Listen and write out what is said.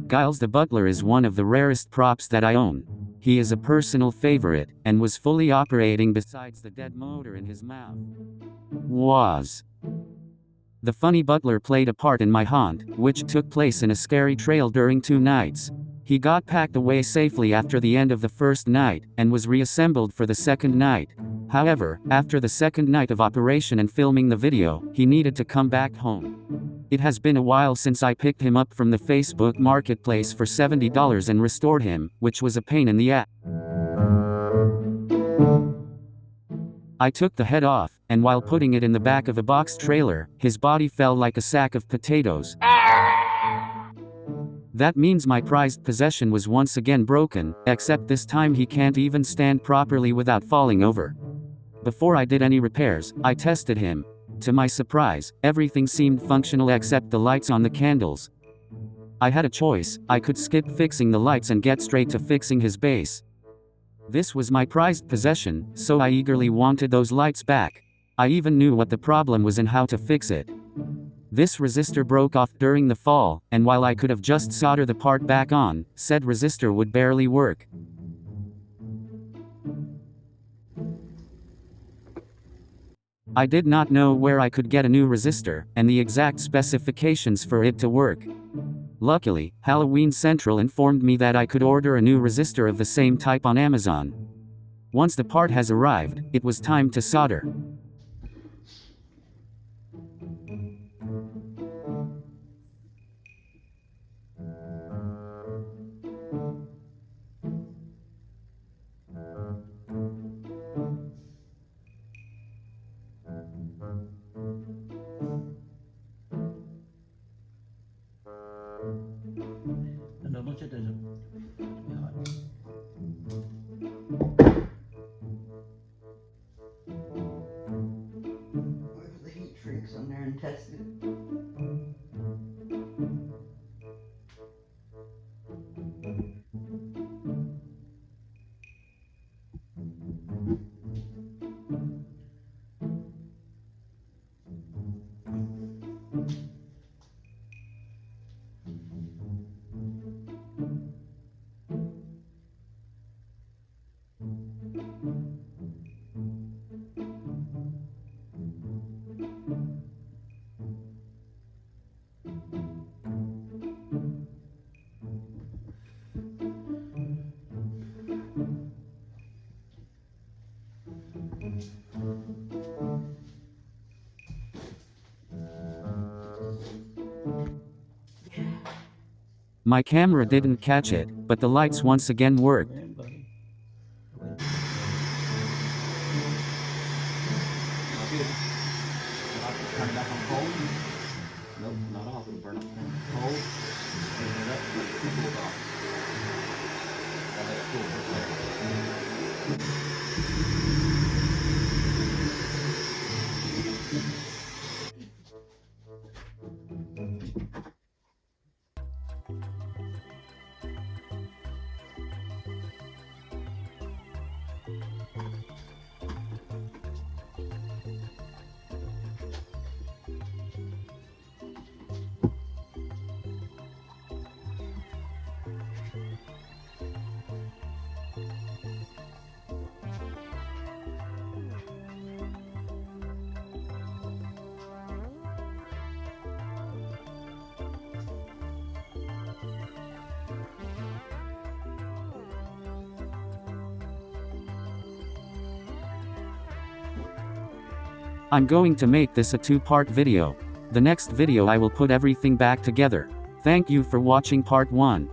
Giles the Butler is one of the rarest props that I own. He is a personal favorite, and was fully operating besides the dead motor in his mouth. The funny butler played a part in my haunt, which took place in a scary trail during 2 nights. He got packed away safely after the end of the first night, and was reassembled for the second night. However, after the second night of operation and filming the video, he needed to come back home. It has been a while since I picked him up from the Facebook Marketplace for $70 and restored him, which was a pain in the ass. I took the head off, and while putting it in the back of a box trailer, his body fell like a sack of potatoes. That means my prized possession was once again broken, except this time he can't even stand properly without falling over. Before I did any repairs, I tested him. To my surprise, everything seemed functional except the lights on the candles. I had a choice: I could skip fixing the lights and get straight to fixing his base. This was my prized possession, so I eagerly wanted those lights back. I even knew what the problem was and how to fix it. This resistor broke off during the fall, and while I could have just soldered the part back on, said resistor would barely work. I did not know where I could get a new resistor, and the exact specifications for it to work. Luckily, Halloween Central informed me that I could order a new resistor of the same type on Amazon. Once the part has arrived, it was time to solder. Nó chết rồi. What if the heat shrinks on there and test it? My camera didn't catch it, but the lights once again worked. I'm going to make this a 2-part video. The next video I will put everything back together. Thank you for watching part 1.